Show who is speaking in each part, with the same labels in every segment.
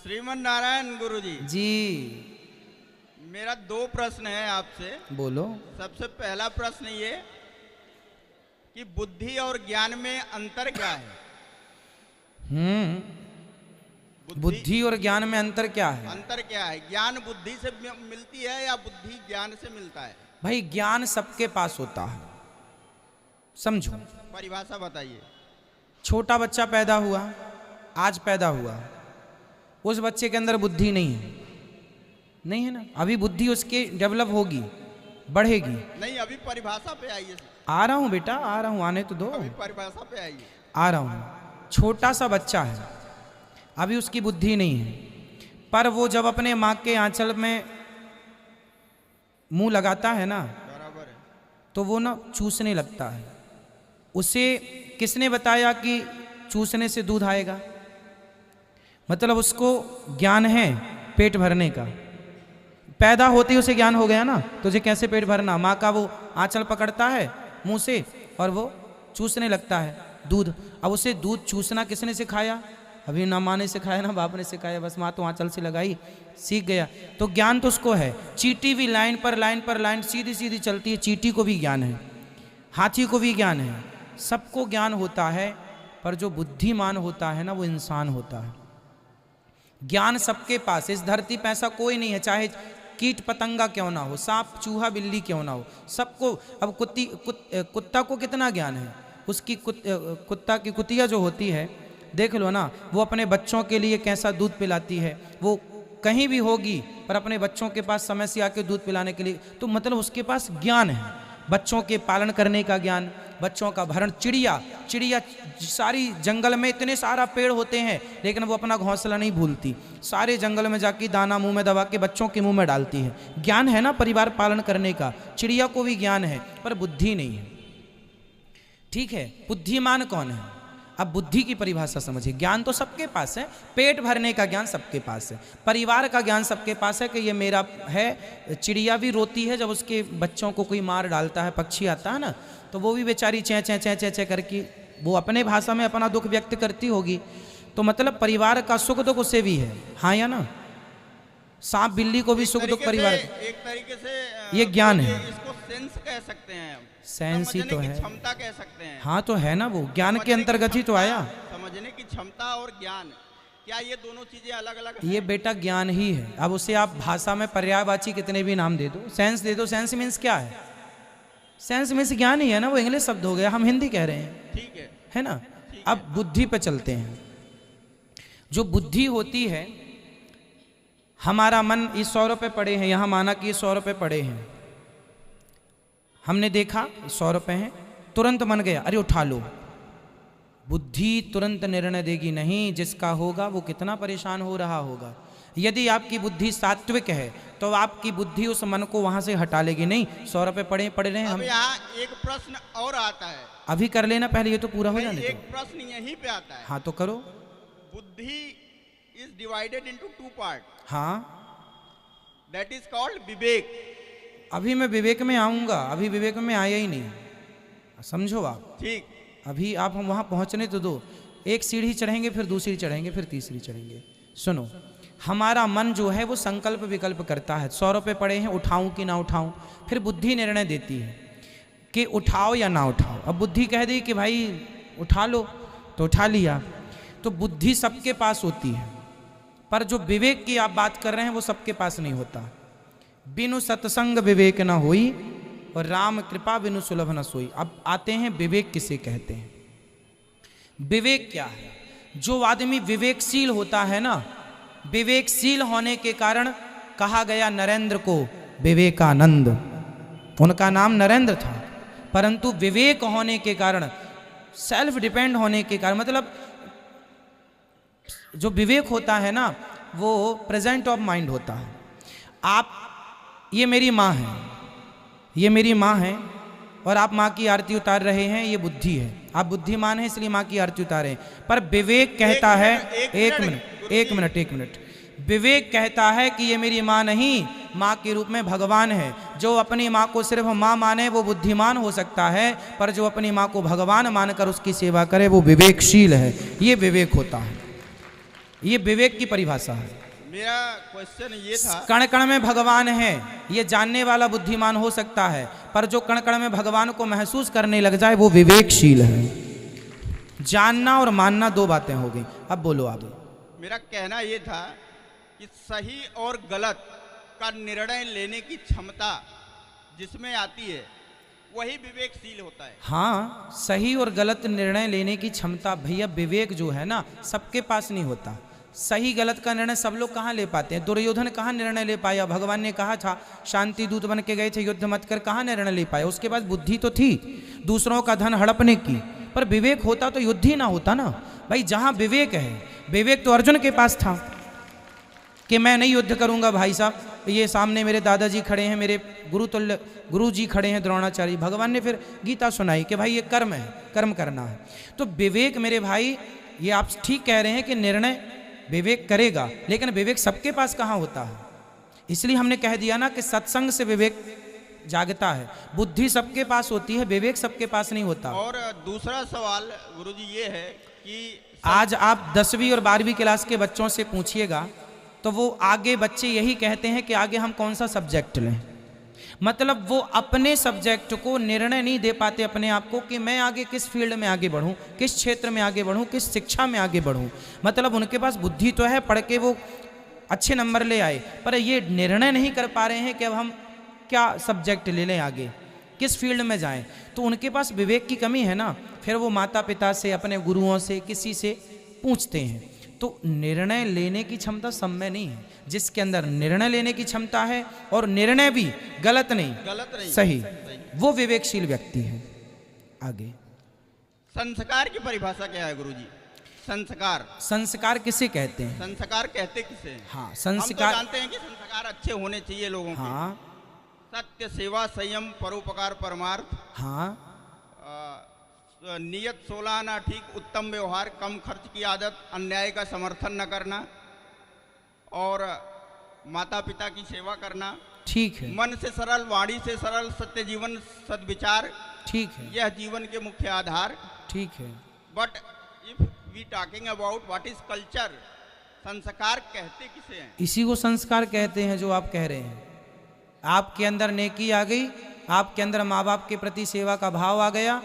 Speaker 1: श्रीमन नारायण गुरुजी
Speaker 2: जी।
Speaker 1: मेरा दो प्रश्न है आपसे।
Speaker 2: बोलो।
Speaker 1: सबसे पहला प्रश्न ये कि बुद्धि और ज्ञान में अंतर क्या है?
Speaker 2: बुद्धि और ज्ञान में अंतर क्या है?
Speaker 1: अंतर क्या है? ज्ञान बुद्धि से मिलती है या बुद्धि ज्ञान से मिलता है?
Speaker 2: भाई ज्ञान सबके पास होता है, समझो।
Speaker 1: परिभाषा बताइए।
Speaker 2: छोटा बच्चा पैदा हुआ, आज पैदा हुआ, उस बच्चे के अंदर बुद्धि नहीं है, नहीं है ना। अभी बुद्धि उसके डेवलप होगी, बढ़ेगी।
Speaker 1: नहीं, अभी परिभाषा पे आइए।
Speaker 2: आ रहा हूं बेटा, आ रहा हूं, आने तो दो।
Speaker 1: अभी परिभाषा पे आइए।
Speaker 2: आ रहा हूं। छोटा सा बच्चा है, अभी उसकी बुद्धि नहीं है, पर वो जब अपने माँ के आंचल में मुंह लगाता है ना,
Speaker 1: बराबर है,
Speaker 2: तो वो ना चूसने लगता है। उसे किसने बताया कि चूसने से दूध आएगा? मतलब उसको ज्ञान है पेट भरने का। पैदा होते ही उसे ज्ञान हो गया ना, तुझे कैसे पेट भरना। माँ का वो आंचल पकड़ता है मुंह से और वो चूसने लगता है दूध। अब उसे दूध चूसना किसने सिखाया? अभी ना माँ ने सिखाया ना बाप ने सिखाया, बस माँ तो आंचल से लगाई, सीख गया। तो ज्ञान तो उसको है। चींटी भी लाइन पर लाइन पर लाइन सीधी सीधी चलती है, चींटी को भी ज्ञान है, हाथी को भी ज्ञान है, सबको ज्ञान होता है। पर जो बुद्धिमान होता है ना, वो इंसान होता है। ज्ञान सबके पास, इस धरती पे ऐसा कोई नहीं है, चाहे कीट पतंगा क्यों ना हो, सांप चूहा बिल्ली क्यों ना हो, सबको। अब कुत्ता को कितना ज्ञान है, उसकी कुत्ता की कुतिया जो होती है, देख लो ना, वो अपने बच्चों के लिए कैसा दूध पिलाती है। वो कहीं भी होगी पर अपने बच्चों के पास समय से आके दूध पिलाने के लिए, तो मतलब उसके पास ज्ञान है, बच्चों के पालन करने का ज्ञान, बच्चों का भरण। चिड़िया सारी जंगल में इतने सारा पेड़ होते हैं, लेकिन वो अपना घोंसला नहीं भूलती, सारे जंगल में जाके दाना मुंह में दबा के बच्चों के मुंह में डालती है। ज्ञान है ना परिवार पालन करने का। चिड़िया को भी ज्ञान है, पर बुद्धि नहीं है। ठीक है, बुद्धिमान कौन है? अब बुद्धि की परिभाषा समझिए। ज्ञान तो सबके पास है, पेट भरने का ज्ञान सबके पास है, परिवार का ज्ञान सबके पास है कि ये मेरा है। चिड़िया भी रोती है जब उसके बच्चों को कोई मार डालता है, पक्षी आता है ना, तो वो भी बेचारी चै चै चै चै चै करके वो अपने भाषा में अपना दुख व्यक्त करती होगी। तो मतलब परिवार का सुख दुख उसे भी है, हाँ या ना। सांप बिल्ली को भी सुख दुख परिवार,
Speaker 1: एक तरीके से
Speaker 2: ये ज्ञान है।
Speaker 1: इसको सेंस कह सकते हैं,
Speaker 2: सेंस ही तो है,
Speaker 1: क्षमता कह सकते हैं।
Speaker 2: हाँ तो है ना, वो ज्ञान के अंतर्गत ही तो आया।
Speaker 1: समझने की क्षमता और ज्ञान, क्या ये दोनों चीजें अलग अलग?
Speaker 2: ये बेटा ज्ञान ही है। अब उसे आप भाषा में पर्यायवाची कितने भी नाम दे दो, सेंस दे दो, सेंस मीन्स क्या है? सेंस मीन्स ज्ञान ही है ना, वो इंग्लिश शब्द हो गया, हम हिंदी कह रहे हैं,
Speaker 1: ठीक
Speaker 2: है ना। अब बुद्धि पे चलते हैं। जो बुद्धि होती है, हमारा मन, ये 100 रुपये पड़े हैं यहाँ, माना कि ये 100 रुपये पड़े हैं, हमने देखा 100 रुपये हैं, तुरंत मन गया अरे उठा लो। बुद्धि तुरंत निर्णय देगी नहीं, जिसका होगा वो कितना परेशान हो रहा होगा। यदि आपकी बुद्धि सात्विक है तो आपकी बुद्धि उस मन को वहां से हटा लेगी। नहीं, 100 रुपये पड़े रहे हम।
Speaker 1: यहाँ एक प्रश्न और आता है,
Speaker 2: अभी कर लेना, पहले ये तो पूरा हो जाने दो।
Speaker 1: एक प्रश्न यहीं पे आता है।
Speaker 2: हाँ तो करो।
Speaker 1: बुद्धि इज डिवाइडेड इनटू 2 पार्ट,
Speaker 2: हाँ,
Speaker 1: दैट इज कॉल्ड विवेक।
Speaker 2: अभी मैं विवेक में आऊंगा, अभी विवेक में आया ही नहीं, समझो आप।
Speaker 1: ठीक,
Speaker 2: अभी आप हम वहां पहुंचने तो दो। एक सीढ़ी चढ़ेंगे, फिर दूसरी चढ़ेंगे, फिर तीसरी चढ़ेंगे। सुनो, हमारा मन जो है वो संकल्प विकल्प करता है। 100 रुपये पड़े हैं, उठाऊं कि ना उठाऊं। फिर बुद्धि निर्णय देती है कि उठाओ या ना उठाओ। अब बुद्धि कह दी कि भाई उठा लो, तो उठा लिया। तो बुद्धि सबके पास होती है, पर जो विवेक की आप बात कर रहे हैं वो सबके पास नहीं होता। बिनु सत्संग विवेक न होई और राम कृपा बिनु सुलभ न सोई। अब आते हैं विवेक किसे कहते हैं। विवेक क्या है? जो आदमी विवेकशील होता है ना, विवेकशील होने के कारण कहा गया नरेंद्र को विवेकानंद। उनका नाम नरेंद्र था, परंतु विवेक होने के कारण, सेल्फ डिपेंड होने के कारण, मतलब जो विवेक होता है ना वो प्रेजेंट ऑफ माइंड होता है। आप, ये मेरी माँ है, ये मेरी माँ है और आप माँ की आरती उतार रहे हैं, ये बुद्धि है। आप बुद्धिमान हैं इसलिए माँ की आरती उतारे। पर विवेक कहता है, एक मिनट, विवेक कहता है कि ये मेरी माँ नहीं, माँ के रूप में भगवान है। जो अपनी माँ को सिर्फ माँ माने वो बुद्धिमान हो सकता है, पर जो अपनी माँ को भगवान मानकर उसकी सेवा करे वो विवेकशील है। ये विवेक होता है। ये विवेक की परिभाषा है।
Speaker 1: मेरा क्वेश्चन ये था,
Speaker 2: कण कण में भगवान है ये जानने वाला बुद्धिमान हो सकता है, पर जो कण कण में भगवान को महसूस करने लग जाए वो विवेकशील है। जानना और मानना दो बातें हो गई। अब बोलो आप।
Speaker 1: मेरा कहना ये था कि सही और गलत का निर्णय लेने की क्षमता जिसमें आती है वही विवेकशील होता है।
Speaker 2: हाँ, सही और गलत निर्णय लेने की क्षमता भैया विवेक जो है ना सबके पास नहीं होता। सही गलत का निर्णय सब लोग कहाँ ले पाते हैं? दुर्योधन कहाँ निर्णय ले पाया? भगवान ने कहा था शांति दूत बन के गए थे युद्ध मत कर, कहाँ निर्णय ले पाया? उसके पास बुद्धि तो थी दूसरों का धन हड़पने की, पर विवेक होता तो युद्ध ही ना होता ना भाई। जहाँ विवेक है, विवेक तो अर्जुन के पास था कि मैं नहीं युद्ध करूंगा भाई साहब, ये सामने मेरे दादाजी खड़े हैं, मेरे गुरुतुल्य गुरु जी खड़े हैं द्रोणाचार्य। भगवान ने फिर गीता सुनाई कि भाई ये कर्म है, कर्म करना है। तो विवेक मेरे भाई, ये आप ठीक कह रहे हैं कि निर्णय विवेक करेगा, लेकिन विवेक सबके पास कहाँ होता है? इसलिए हमने कह दिया ना कि सत्संग से विवेक जागता है। बुद्धि सबके पास होती है, विवेक सबके पास नहीं होता।
Speaker 1: और दूसरा सवाल गुरुजी ये है कि
Speaker 2: आज आप 10वीं और 12वीं क्लास के बच्चों से पूछिएगा तो वो आगे बच्चे यही कहते हैं कि आगे हम कौन सा सब्जेक्ट लें। मतलब वो अपने सब्जेक्ट को निर्णय नहीं दे पाते अपने आप को कि मैं आगे किस फील्ड में आगे बढ़ूं, किस क्षेत्र में आगे बढ़ूं, किस शिक्षा में आगे बढ़ूं। मतलब उनके पास बुद्धि तो है, पढ़ के वो अच्छे नंबर ले आए, पर ये निर्णय नहीं कर पा रहे हैं कि अब हम क्या सब्जेक्ट ले लें, आगे किस फील्ड में जाएं। तो उनके पास विवेक की कमी है ना। फिर वो माता पिता से, अपने गुरुओं से, किसी से पूछते हैं। तो निर्णय लेने की क्षमता सब में नहीं है। जिसके अंदर निर्णय लेने की क्षमता है और निर्णय भी गलत नहीं सही, वो विवेकशील व्यक्ति है। आगे
Speaker 1: संस्कार की परिभाषा क्या है गुरुजी? संस्कार,
Speaker 2: संस्कार किसे कहते हैं?
Speaker 1: संस्कार कहते किसे हैं?
Speaker 2: हाँ,
Speaker 1: हम तो
Speaker 2: संस्कार
Speaker 1: जानते हैं कि संस्कार अच्छे होने चाहिए लोगों के।
Speaker 2: हाँ
Speaker 1: सत्य, सेवा, संयम, परोपकार, परमार्थ,
Speaker 2: हाँ
Speaker 1: नियत, 16 आना ठीक, उत्तम व्यवहार, कम खर्च की आदत, अन्याय का समर्थन न करना और माता पिता की सेवा करना।
Speaker 2: ठीक है,
Speaker 1: मन से सरल, वाणी से सरल, सत्य जीवन, सद्विचार,
Speaker 2: ठीक है,
Speaker 1: यह जीवन के मुख्य आधार।
Speaker 2: ठीक है।
Speaker 1: But if we talking about what is culture, संस्कार कहते किसे हैं?
Speaker 2: इसी को संस्कार कहते हैं जो आप कह रहे हैं। आपके अंदर नेकी आ गई, आपके अंदर माँ बाप के प्रति सेवा का भाव आ गया।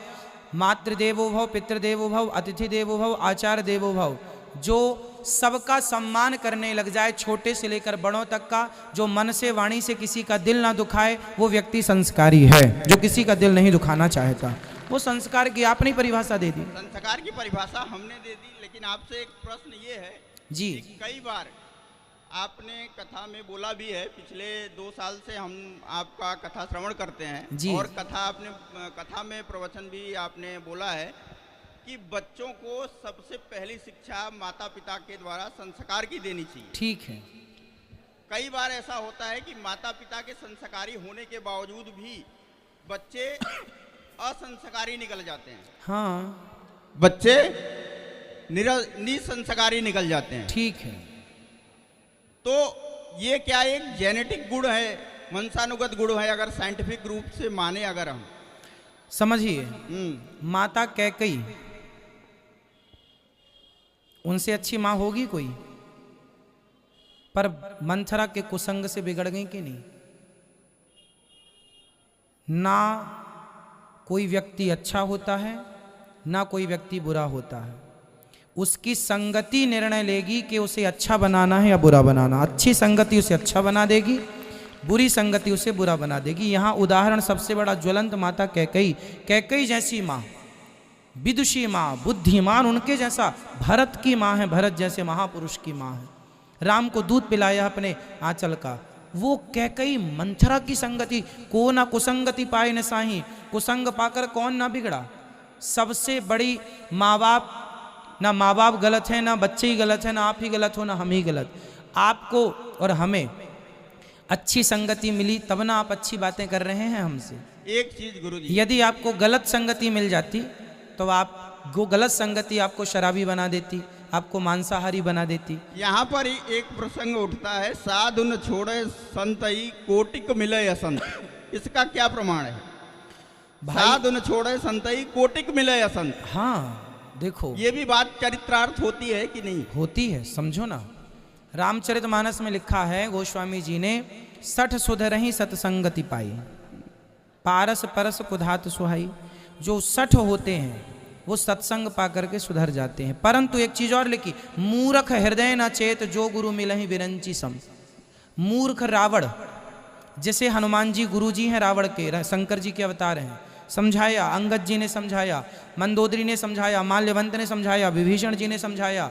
Speaker 2: मातृदेवो भव, पितृदेवो भव, अतिथि देवो भव, आचार्य देवो भव। जो सबका सम्मान करने लग जाए, छोटे से लेकर बड़ों तक का, जो मन से वाणी से किसी का दिल ना दुखाए, वो व्यक्ति संस्कारी है। जो किसी का दिल नहीं दुखाना चाहता, वो संस्कार की आपने परिभाषा दे दी।
Speaker 1: संस्कार की परिभाषा हमने दे दी, लेकिन आपसे एक प्रश्न ये है
Speaker 2: जी,
Speaker 1: कि कई बार आपने कथा में बोला भी है, पिछले 2 साल से हम आपका कथा श्रवण करते हैं
Speaker 2: जी।
Speaker 1: और कथा में प्रवचन भी आपने बोला है कि बच्चों को सबसे पहली शिक्षा माता पिता के द्वारा संस्कार की देनी चाहिए।
Speaker 2: ठीक है।
Speaker 1: कई बार ऐसा होता है कि माता पिता के संस्कारी होने के बावजूद भी बच्चे असंस्कारी निकल जाते हैं।
Speaker 2: हाँ,
Speaker 1: बच्चे निसंस्कारी निकल जाते हैं।
Speaker 2: ठीक है।
Speaker 1: तो ये क्या एक जेनेटिक गुण है, वंशानुगत गुण है? अगर साइंटिफिक रूप से माने, अगर हम
Speaker 2: समझिए, माता कैकई, उनसे अच्छी माँ होगी कोई? पर मंथरा के कुसंग से बिगड़ गई कि नहीं? ना कोई व्यक्ति अच्छा होता है, ना कोई व्यक्ति बुरा होता है। उसकी संगति निर्णय लेगी कि उसे अच्छा बनाना है या बुरा बनाना। अच्छी संगति उसे अच्छा बना देगी, बुरी संगति उसे बुरा बना देगी। यहाँ उदाहरण सबसे बड़ा ज्वलंत माता कैकई। कैकई जैसी माँ, विदुषी माँ, बुद्धिमान, उनके जैसा भरत की माँ है, भरत जैसे महापुरुष की माँ है। राम को दूध पिलाया अपने आंचल का। वो कैकई मंथरा की संगति, को ना कुसंगति पाए न साही, कुसंग पाकर कौन ना बिगड़ा। सबसे बड़ी माँ बाप, ना माँ बाप गलत है, ना बच्चे ही गलत है, ना आप ही गलत हो, ना हम ही गलत। आपको और हमें अच्छी संगति मिली तब ना आप अच्छी बातें कर रहे हैं हमसे।
Speaker 1: एक चीज गुरुजी,
Speaker 2: यदि आपको गलत संगति मिल जाती तो आप वो गलत संगति आपको शराबी बना देती, आपको मांसाहारी बना देती।
Speaker 1: यहाँ पर एक प्रसंग उठता है, साधु न छोड़े संतई कोटिक मिले असंत। इसका क्या प्रमाण है? साधु न छोड़े संतई कोटिक मिले असंत।
Speaker 2: हाँ, देखो
Speaker 1: ये भी बात चरित्रार्थ होती है कि नहीं?
Speaker 2: होती है, समझो ना। रामचरितमानस में लिखा है गोस्वामी जी ने, 60 सुधरहि सत्संगति पाई, पारस परस कुधात सुहाई। जो 60 होते हैं वो सत्संग पा करके सुधर जाते हैं। परंतु एक चीज और लिखी, मूर्ख हृदय न चेत जो गुरु मिलहि विरंची सम। मूर्ख रावण, जैसे हनुमान जी गुरु जी हैं रावण के, शंकर जी के अवतार हैं, समझाया, अंगद जी ने समझाया, मंदोदरी ने समझाया, माल्यवंत ने समझाया, विभीषण जी ने समझाया,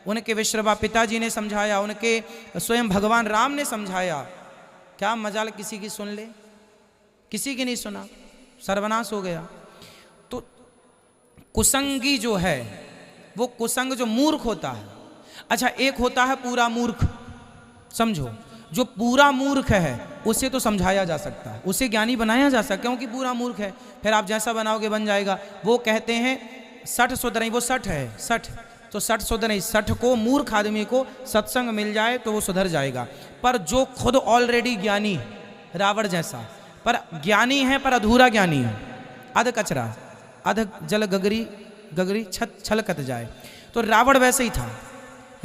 Speaker 2: उनके विश्रवा पिताजी ने समझाया, उनके स्वयं भगवान राम ने समझाया। क्या मजाल किसी की सुन ले? किसी की नहीं सुना, सर्वनाश हो गया। तो कुसंगी जो है वो कुसंग जो मूर्ख होता है। अच्छा, एक होता है पूरा मूर्ख, समझो, जो पूरा मूर्ख है उसे तो समझाया जा सकता है, उसे ज्ञानी बनाया जा सकता है, क्योंकि पूरा मूर्ख है, फिर आप जैसा बनाओगे बन जाएगा। वो कहते हैं 60 सुधरहि, वो 60 है, 60 तो 60 सुधरहि, 60 को मूर्ख आदमी को सत्संग मिल जाए तो वो सुधर जाएगा। पर जो खुद ऑलरेडी ज्ञानी, रावण जैसा, पर ज्ञानी है पर अधूरा ज्ञानी है, अध कचरा, अध जल गगरी गगरी छलकत जाए, तो रावण वैसे ही था।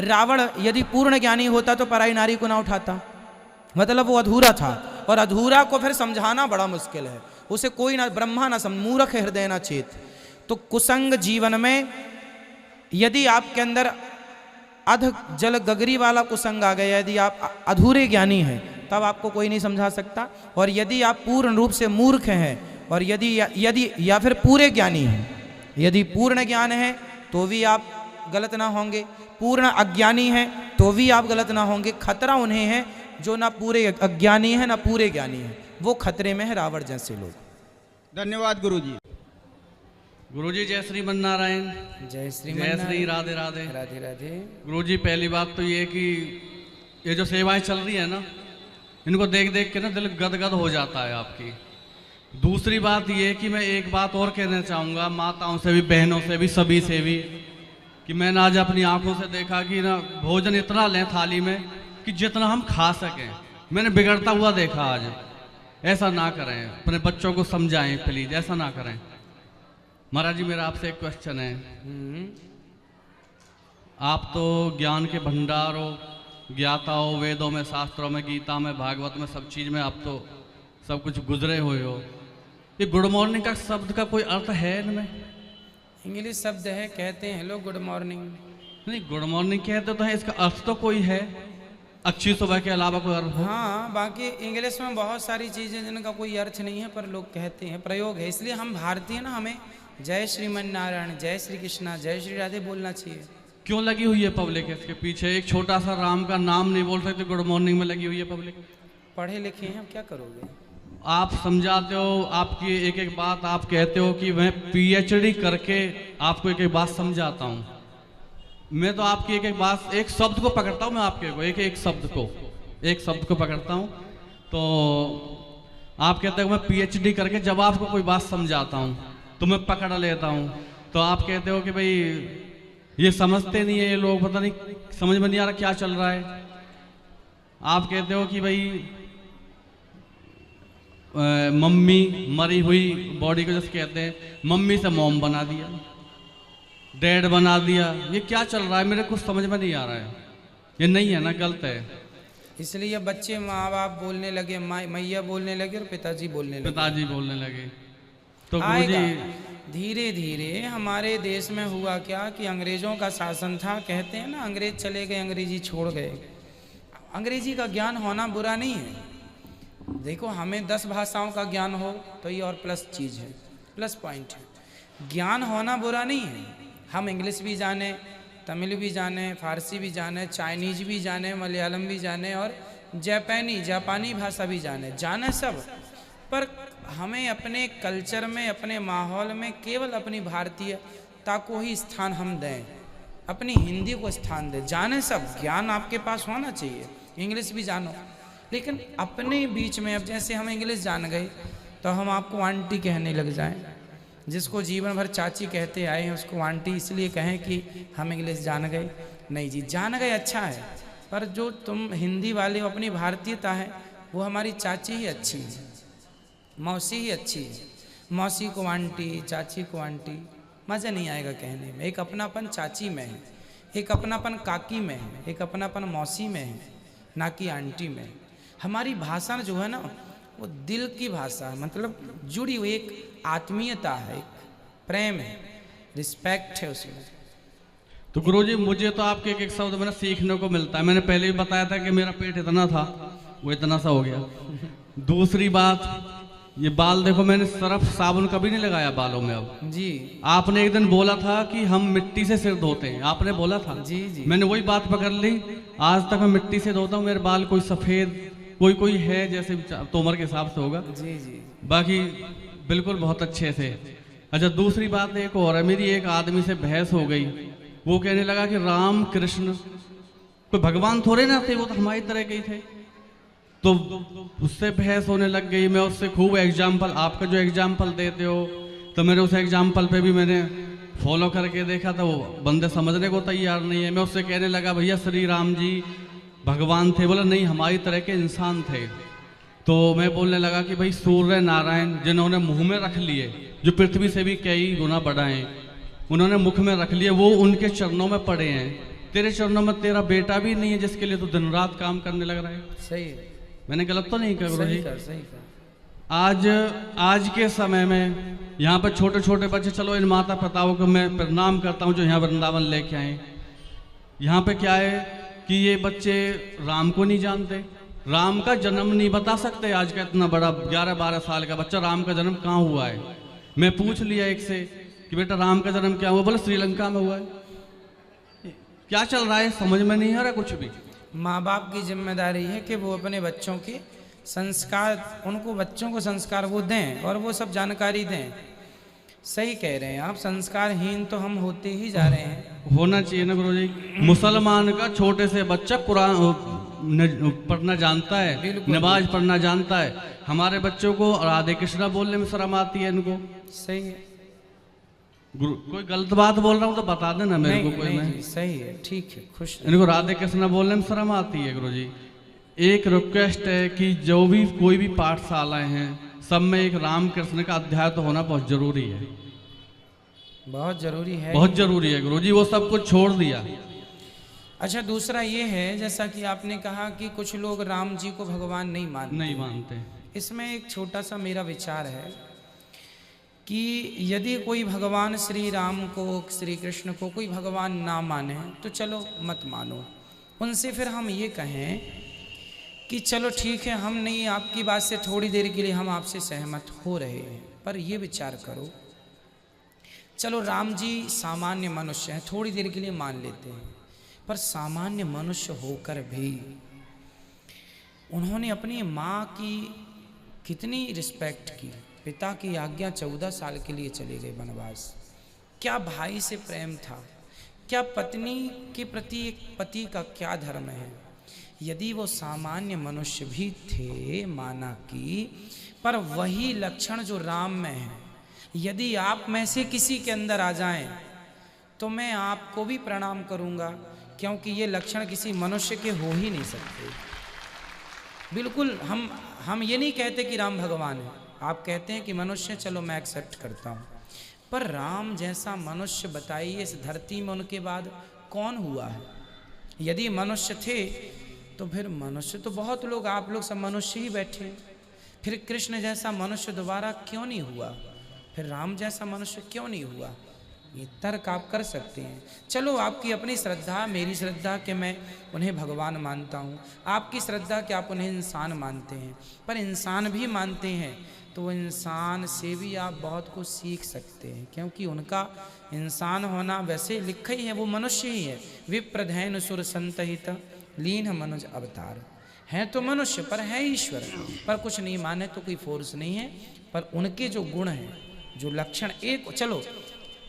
Speaker 2: रावण यदि पूर्ण ज्ञानी होता तो पराई नारी को ना उठाता, मतलब वो अधूरा था, और अधूरा को फिर समझाना बड़ा मुश्किल है, उसे कोई ना ब्रह्मा ना समझ, मूर्ख हृदय ना चेत। तो कुसंग जीवन में यदि आपके अंदर अध जल गगरी वाला कुसंग आ गया, यदि आप अधूरे ज्ञानी हैं, तब आपको कोई नहीं समझा सकता। और यदि आप पूर्ण रूप से मूर्ख हैं, और यदि या फिर पूरे ज्ञानी हैं, यदि पूर्ण ज्ञान है तो भी आप गलत ना होंगे, पूर्ण अज्ञानी हैं तो भी आप गलत ना होंगे। खतरा उन्हें है जो ना पूरे अज्ञानी है ना पूरे ज्ञानी है, वो खतरे में है, रावण जैसे लोग।
Speaker 1: धन्यवाद गुरुजी।
Speaker 3: गुरुजी जय श्री नारायण,
Speaker 2: जय श्री
Speaker 3: जय श्री राधे राधे
Speaker 2: राधे राधे।
Speaker 3: गुरुजी पहली बात तो ये कि ये जो सेवाएं चल रही है ना, इनको देख देख के ना दिल गदगद हो जाता है आपकी। दूसरी बात ये कि मैं एक बात और कहना चाहूँगा माताओं से भी, बहनों से भी, सभी से भी, कि मैंने आज अपनी आंखों से देखा कि ना भोजन इतना लें थाली में कि जितना हम खा सकें। मैंने बिगड़ता हुआ देखा आज। ऐसा ना करें, अपने बच्चों को समझाएं प्लीज, ऐसा ना करें। महाराज जी मेरा आपसे एक क्वेश्चन है। आप तो ज्ञान के भंडार हो, ज्ञाता हो, वेदों में, शास्त्रों में, गीता में, भागवत में, सब चीज में आप तो सब कुछ गुजरे हुए हो। ये गुड मॉर्निंग का शब्द का कोई अर्थ है इनमें?
Speaker 2: इंग्लिश शब्द है, कहते हैं हेलो गुड मॉर्निंग।
Speaker 3: नहीं, गुड मॉर्निंग कहते तो है, इसका अर्थ तो कोई है, अच्छी सुबह के अलावा कोई अर्थ हो?
Speaker 2: हाँ, बाकी इंग्लिश में बहुत सारी चीज़ें जिनका कोई अर्थ नहीं है, पर लोग कहते हैं, प्रयोग है। इसलिए हम भारतीय ना, हमें जय श्रीमन नारायण, जय श्री कृष्णा, जय श्री राधे बोलना चाहिए।
Speaker 3: क्यों लगी हुई है पब्लिक इसके पीछे? एक छोटा सा राम का नाम नहीं बोल सकते, गुड मॉर्निंग में लगी हुई है पब्लिक।
Speaker 2: पढ़े लिखे हैं, क्या करोगे?
Speaker 3: आप समझाते हो, आपकी एक एक बात आप कहते हो कि मैं पीएचडी करके आपको एक एक बात समझाता हूँ। मैं तो आपकी एक एक बात, एक शब्द को पकड़ता हूँ, मैं आपके को एक शब्द को पकड़ता हूँ। तो आप कहते हो मैं पीएचडी करके जब आपको कोई बात समझाता हूँ तो मैं पकड़ लेता हूँ। तो आप कहते हो कि भाई ये समझते नहीं है ये लोग, पता नहीं समझ में नहीं आ रहा क्या चल रहा है। आप कहते हो कि भाई मम्मी मरी हुई बॉडी को जैसे कहते हैं, मम्मी से मॉम बना दिया, डैड बना दिया। ये क्या चल रहा है, मेरे कुछ समझ में नहीं आ रहा है। ये नहीं है ना, गलत है।
Speaker 2: इसलिए बच्चे माँ बाप बोलने लगे, मैया बोलने लगे और पिताजी बोलने लगे,
Speaker 3: पिताजी बोलने लगे। तो
Speaker 2: आएगा धीरे धीरे। हमारे देश में हुआ क्या कि अंग्रेजों का शासन था, कहते हैं ना अंग्रेज चले गए, अंग्रेजी छोड़ गए। अंग्रेजी का ज्ञान होना बुरा नहीं है। देखो, हमें 10 भाषाओं का ज्ञान हो तो ये और प्लस चीज़ है, प्लस पॉइंट है। ज्ञान होना बुरा नहीं है। हम इंग्लिश भी जाने, तमिल भी जाने, फारसी भी जाने, चाइनीज भी जाने, मलयालम भी जाने और जापानी भाषा भी जाने सब, पर हमें अपने कल्चर में, अपने माहौल में केवल अपनी भारतीयता को ही स्थान हम दें, अपनी हिंदी को स्थान दें। जाने सब, ज्ञान आपके पास होना चाहिए, इंग्लिश भी जानो, लेकिन अपने बीच में। अब जैसे हम इंग्लिश जान गए तो हम आपको आंटी कहने लग जाएं। जिसको जीवन भर चाची कहते आए हैं उसको आंटी इसलिए कहें कि हम इंग्लिश जान गए? नहीं जी, जान गए अच्छा है, पर जो तुम हिंदी वाले हो, अपनी भारतीयता है, वो हमारी चाची ही अच्छी है, मौसी ही अच्छी है। मौसी को आंटी, चाची को आंटी, मज़ा नहीं आएगा कहने में। एक अपनापन चाची में है, एक अपनापन काकी में है, एक अपनापन मौसी में है, ना कि आंटी में। हमारी भाषा जो है ना वो दिल की भाषा है, मतलब जुड़ी हुई एक आत्मीयता है, एक प्रेम है, रिस्पेक्ट है उसमें।
Speaker 3: तो गुरुजी मुझे तो आपके एक एक शब्द में ना सीखने को मिलता है। मैंने पहले भी बताया था कि मेरा पेट इतना था, वो इतना सा हो गया। दूसरी बात, ये बाल देखो, मैंने सर्फ साबुन कभी नहीं लगाया बालों में। अब
Speaker 2: जी
Speaker 3: आपने एक दिन बोला था कि हम मिट्टी से सिर धोते हैं, आपने बोला था।
Speaker 2: जी जी
Speaker 3: मैंने वही बात पकड़ ली। आज तक मैं मिट्टी से धोता हूँ। मेरे बाल कोई सफ़ेद कोई है जैसे तोमर के हिसाब से होगा,
Speaker 2: जी जी
Speaker 3: बाकी बिल्कुल बहुत अच्छे से। अच्छा, दूसरी बात एक और है, मेरी एक आदमी से बहस हो गई। वो कहने लगा कि राम कृष्ण कोई भगवान थोड़े ना थे, वो तो हमारी तरह के ही थे। तो उससे बहस होने लग गई। मैं उससे खूब एग्जाम्पल, आपका जो एग्जाम्पल देते हो, तो मेरे उस एग्जाम्पल पे भी मैंने फॉलो करके देखा था। वो बंदे समझने को तैयार नहीं है। मैं उससे कहने लगा भैया श्री राम जी भगवान थे। बोला नहीं, हमारी तरह के इंसान थे। तो मैं बोलने लगा कि भाई सूर्य नारायण जिन्होंने मुंह में रख लिए, जो पृथ्वी से भी कई गुना बड़ा हैं, उन्होंने मुख में रख लिए, वो उनके चरणों में पड़े हैं। तेरे चरणों में तेरा बेटा भी नहीं है जिसके लिए तू दिन रात काम करने लग रहा है।
Speaker 2: सही है,
Speaker 3: मैंने गलत तो नहीं कहा गुरुजी?
Speaker 2: सही कर।
Speaker 3: आज के समय में यहाँ पर छोटे छोटे बच्चे, चलो इन माता पिताओं को मैं प्रणाम करता हूँ जो यहाँ वृंदावन लेके आए। यहाँ पे क्या है कि ये बच्चे राम को नहीं जानते, राम का जन्म नहीं बता सकते। आज का इतना बड़ा 11-12 साल का बच्चा राम का जन्म कहाँ हुआ है। मैं पूछ लिया एक से कि बेटा राम का जन्म क्या हुआ? बोले श्रीलंका में हुआ है। क्या चल रहा है समझ में नहीं आ रहा कुछ भी।
Speaker 2: माँ बाप की जिम्मेदारी है कि वो अपने बच्चों के संस्कार, उनको बच्चों को संस्कार वो दें और वो सब जानकारी दें। सही कह रहे हैं आप, संस्कारहीन तो हम होते ही जा रहे हैं।
Speaker 3: होना चाहिए ना गुरुजी। मुसलमान का छोटे से बच्चा कुरान पढ़ना जानता है, नमाज पढ़ना जानता है। हमारे बच्चों को राधे कृष्णा बोलने में शर्म आती है इनको।
Speaker 2: सही है।
Speaker 3: गुरु कोई गलत बात बोल रहा हूँ तो बता देना मेरे को। कोई मैं
Speaker 2: सही है, ठीक है, खुश।
Speaker 3: इनको राधे कृष्णा बोलने में शर्म आती है गुरुजी। एक रिक्वेस्ट है कि जो भी कोई भी पाठशालाएं हैं, सब में एक राम कृष्ण का अध्याय तो होना बहुत जरूरी है।
Speaker 2: बहुत जरूरी है,
Speaker 3: बहुत जरूरी है गुरुजी। वो सब कुछ छोड़ दिया।
Speaker 2: अच्छा, दूसरा ये है, जैसा कि आपने कहा कि कुछ लोग राम जी को भगवान नहीं मानते। इसमें एक छोटा सा मेरा विचार है कि यदि कोई भगवान श्री राम को, श्री कृष्ण को कोई भगवान ना माने तो चलो मत मानो। उनसे फिर हम ये कहें कि चलो ठीक है, हम नहीं, आपकी बात से थोड़ी देर के लिए हम आपसे सहमत हो रहे हैं, पर ये विचार करो, चलो राम जी सामान्य मनुष्य हैं, थोड़ी देर के लिए मान लेते हैं, पर सामान्य मनुष्य होकर भी उन्होंने अपनी माँ की कितनी रिस्पेक्ट की। पिता की आज्ञा 14 साल के लिए चले गए वनवास। क्या भाई से प्रेम था, क्या पत्नी के प्रति एक पति का क्या धर्म है। यदि वो सामान्य मनुष्य भी थे, माना कि, पर वही लक्षण जो राम में है, यदि आप में से किसी के अंदर आ जाएं तो मैं आपको भी प्रणाम करूंगा, क्योंकि ये लक्षण किसी मनुष्य के हो ही नहीं सकते। बिल्कुल हम ये नहीं कहते कि राम भगवान है, आप कहते हैं कि मनुष्य, चलो मैं एक्सेप्ट करता हूँ, पर राम जैसा मनुष्य बताइए इस धरती में उनके बाद कौन हुआ है। यदि मनुष्य थे तो फिर मनुष्य तो बहुत लोग, आप लोग सब मनुष्य ही बैठे, फिर कृष्ण जैसा मनुष्य दोबारा क्यों नहीं हुआ, फिर राम जैसा मनुष्य क्यों नहीं हुआ। ये तर्क आप कर सकते हैं। चलो आपकी अपनी श्रद्धा, मेरी श्रद्धा कि मैं उन्हें भगवान मानता हूँ, आपकी श्रद्धा कि आप उन्हें इंसान मानते हैं, पर इंसान भी मानते हैं तो इंसान से भी आप बहुत कुछ सीख सकते हैं, क्योंकि उनका इंसान होना वैसे लिखा ही है, वो मनुष्य ही है। विप्रधैन सुर संतहित लीन मनुज अवतार है, तो मनुष्य पर है ईश्वर, पर कुछ नहीं माने तो कोई फोर्स नहीं है। पर उनके जो गुण हैं, जो लक्षण, एक चलो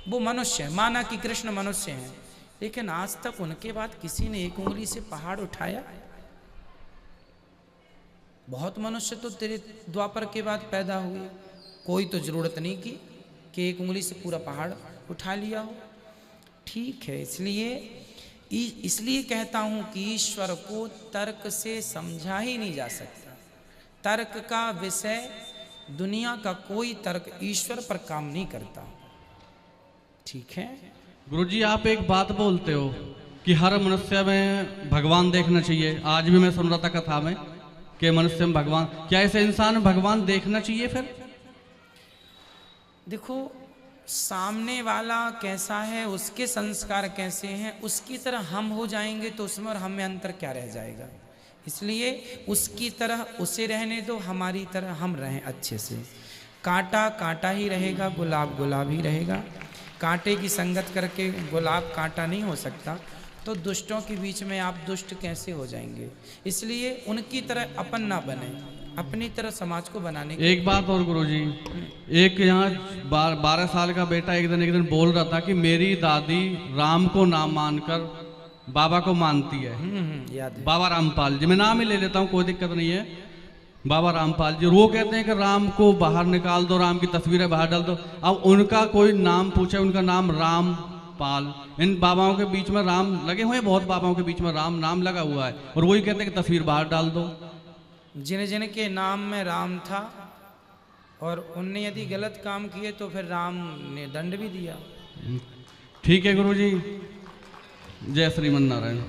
Speaker 2: वो मनुष्य है, माना कि कृष्ण मनुष्य हैं, लेकिन आज तक उनके बाद किसी ने एक उंगली से पहाड़ उठाया? बहुत मनुष्य तो तेरे द्वापर के बाद पैदा हुए, कोई तो जरूरत नहीं की कि एक उंगली से पूरा पहाड़ उठा लिया हो। ठीक है, इसलिए कहता हूं कि ईश्वर को तर्क से समझा ही नहीं जा सकता। तर्क का विषय, दुनिया का कोई तर्क ईश्वर पर काम नहीं करता। ठीक है।
Speaker 3: गुरुजी आप एक बात बोलते हो कि हर मनुष्य में भगवान देखना चाहिए। आज भी मैं सुन रहा था कथा में कि मनुष्य में भगवान, क्या ऐसे इंसान में भगवान देखना चाहिए फिर?
Speaker 2: देखो, सामने वाला कैसा है, उसके संस्कार कैसे हैं, उसकी तरह हम हो जाएंगे तो उसमें और हम में अंतर क्या रह जाएगा। इसलिए उसकी तरह उसे रहने दो, हमारी तरह हम रहें अच्छे से। कांटा कांटा ही रहेगा, गुलाब गुलाब ही रहेगा। कांटे की संगत करके गुलाब कांटा नहीं हो सकता, तो दुष्टों के बीच में आप दुष्ट कैसे हो जाएंगे। इसलिए उनकी तरह अपन ना बने, अपनी तरह समाज को बनाने की।
Speaker 3: एक बात और गुरुजी, एक यहाँ 12 साल का बेटा एक दिन बोल रहा था कि मेरी दादी राम को नाम मानकर बाबा को मानती है।
Speaker 2: याद है।
Speaker 3: बाबा रामपाल जी, मैं नाम ही ले लेता हूँ, कोई दिक्कत नहीं है। बाबा रामपाल जी वो कहते हैं कि राम को बाहर निकाल दो, राम की तस्वीरें बाहर डाल दो। अब उनका कोई नाम पूछे, उनका नाम रामपाल। इन बाबाओं के बीच में राम लगे हुए हैं, बहुत बाबाओं के बीच में राम नाम लगा हुआ है, और वही कहते हैं कि तस्वीर बाहर डाल दो।
Speaker 2: जिन जिन के नाम में राम था और उनने यदि गलत काम किए तो फिर राम ने दंड भी दिया।
Speaker 3: ठीक है गुरुजी, जय श्रीमन नारायण।